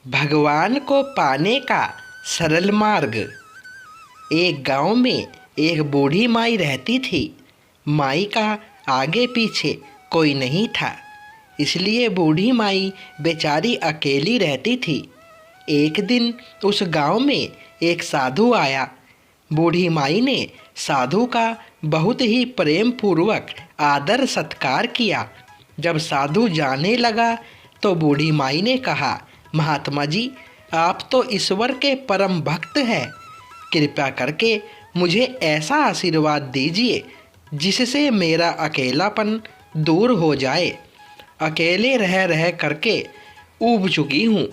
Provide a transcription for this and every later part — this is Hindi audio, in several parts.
भगवान को पाने का सरल मार्ग। एक गांव में एक बूढ़ी माई रहती थी। माई का आगे पीछे कोई नहीं था, इसलिए बूढ़ी माई बेचारी अकेली रहती थी। एक दिन उस गांव में एक साधु आया। बूढ़ी माई ने साधु का बहुत ही प्रेम पूर्वक आदर सत्कार किया। जब साधु जाने लगा तो बूढ़ी माई ने कहा, महात्मा जी, आप तो ईश्वर के परम भक्त हैं। कृपया करके मुझे ऐसा आशीर्वाद दीजिए जिससे मेरा अकेलापन दूर हो जाए। अकेले रह रह करके ऊब चुकी हूँ।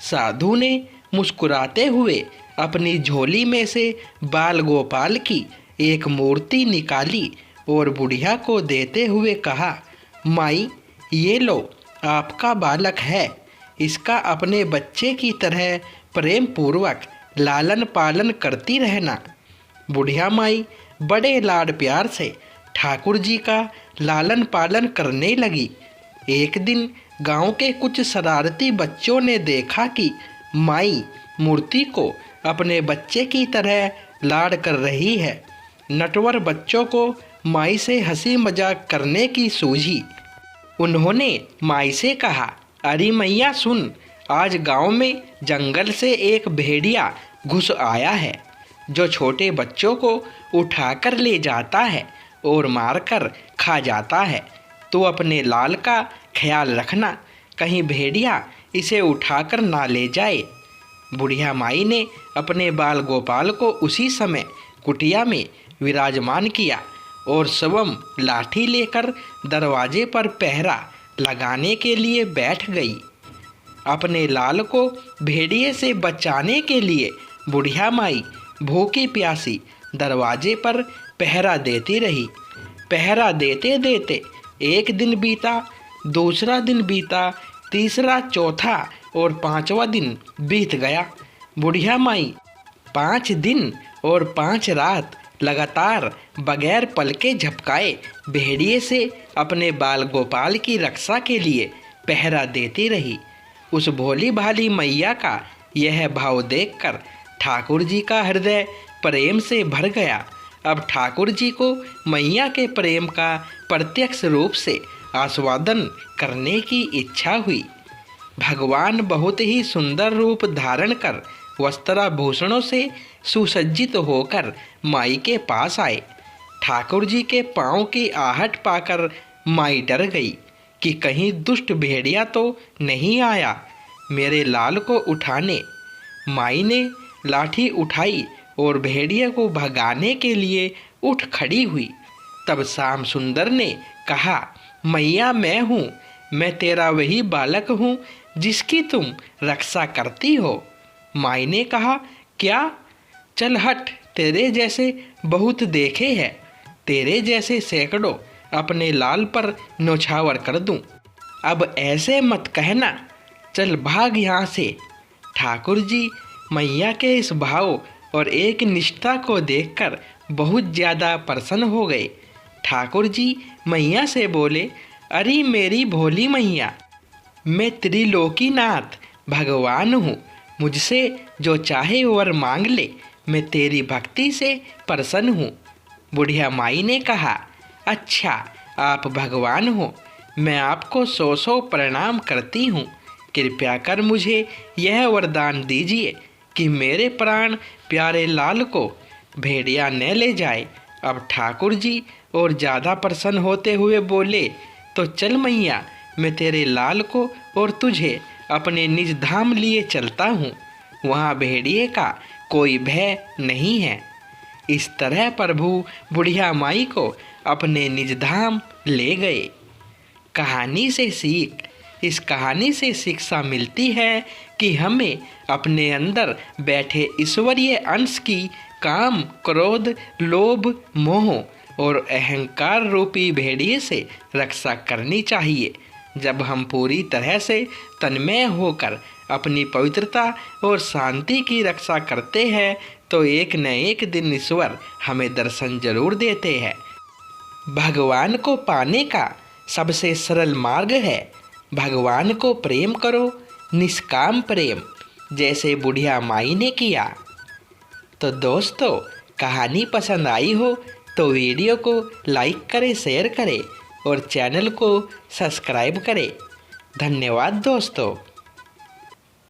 साधु ने मुस्कुराते हुए अपनी झोली में से बाल गोपाल की एक मूर्ति निकाली और बुढ़िया को देते हुए कहा, माई, ये लो, आपका बालक है। इसका अपने बच्चे की तरह प्रेम पूर्वक लालन पालन करती रहना। बुढ़िया माई बड़े लाड प्यार से ठाकुर जी का लालन पालन करने लगी। एक दिन गांव के कुछ शरारती बच्चों ने देखा कि माई मूर्ति को अपने बच्चे की तरह लाड कर रही है। नटवर बच्चों को माई से हंसी मजाक करने की सूझी। उन्होंने माई से कहा, अरे मैया सुन, आज गांव में जंगल से एक भेड़िया घुस आया है जो छोटे बच्चों को उठाकर ले जाता है और मारकर खा जाता है। तो अपने लाल का ख्याल रखना, कहीं भेड़िया इसे उठाकर ना ले जाए। बुढ़िया माई ने अपने बाल गोपाल को उसी समय कुटिया में विराजमान किया और स्वयं लाठी लेकर दरवाजे पर पहरा लगाने के लिए बैठ गई। अपने लाल को भेड़िए से बचाने के लिए बुढ़िया माई भूखी प्यासी दरवाजे पर पहरा देती रही। पहरा देते देते एक दिन बीता, दूसरा दिन बीता, तीसरा, चौथा और पांचवा दिन बीत गया। बुढ़िया माई 5 दिन और 5 रात लगातार बगैर पलके झपकाए भेड़िए से अपने बाल गोपाल की रक्षा के लिए पहरा देती रही। उस भोली भाली मैया का यह भाव देखकर ठाकुर जी का हृदय प्रेम से भर गया। अब ठाकुर जी को मैया के प्रेम का प्रत्यक्ष रूप से आस्वादन करने की इच्छा हुई। भगवान बहुत ही सुंदर रूप धारण कर वस्त्राभूषणों से सुसज्जित होकर माई के पास आए। ठाकुर जी के पाँव की आहट पाकर माई डर गई कि कहीं दुष्ट भेड़िया तो नहीं आया मेरे लाल को उठाने। माई ने लाठी उठाई और भेड़िया को भगाने के लिए उठ खड़ी हुई। तब श्याम सुंदर ने कहा, मैया, मैं हूँ, मैं तेरा वही बालक हूँ जिसकी तुम रक्षा करती हो। माई ने कहा, क्या? चल हट, तेरे जैसे बहुत देखे हैं, तेरे जैसे सैकड़ों अपने लाल पर नौछावर कर दूं। अब ऐसे मत कहना, चल भाग यहाँ से। ठाकुर जी मैया के इस भाव और एक निष्ठा को देखकर बहुत ज़्यादा प्रसन्न हो गए। ठाकुर जी मैया से बोले, अरे मेरी भोली मैया, मैं त्रिलोकीनाथ भगवान हूँ, मुझसे जो चाहे वर मांग ले, मैं तेरी भक्ति से प्रसन्न हूँ। बुढ़िया माई ने कहा, अच्छा, आप भगवान हो, मैं आपको 100 प्रणाम करती हूँ। कृपया कर मुझे यह वरदान दीजिए कि मेरे प्राण प्यारे लाल को भेड़िया न ले जाए। अब ठाकुर जी और ज़्यादा प्रसन्न होते हुए बोले, तो चल मैया, मैं तेरे लाल को और तुझे अपने निज धाम लिए चलता हूँ, वहाँ भेड़िए का कोई भय नहीं है। इस तरह प्रभु बुढ़िया माई को अपने निज धाम ले गए। कहानी से सीख। इस कहानी से शिक्षा मिलती है कि हमें अपने अंदर बैठे ईश्वरीय अंश की काम, क्रोध, लोभ, मोह और अहंकार रूपी भेड़िए से रक्षा करनी चाहिए। जब हम पूरी तरह से तन्मय होकर अपनी पवित्रता और शांति की रक्षा करते हैं तो एक न एक दिन ईश्वर हमें दर्शन जरूर देते हैं। भगवान को पाने का सबसे सरल मार्ग है, भगवान को प्रेम करो, निष्काम प्रेम जैसे बुढ़िया माई ने किया। तो दोस्तों, कहानी पसंद आई हो तो वीडियो को लाइक करें, शेयर करें और चैनल को सब्सक्राइब करें। धन्यवाद दोस्तों।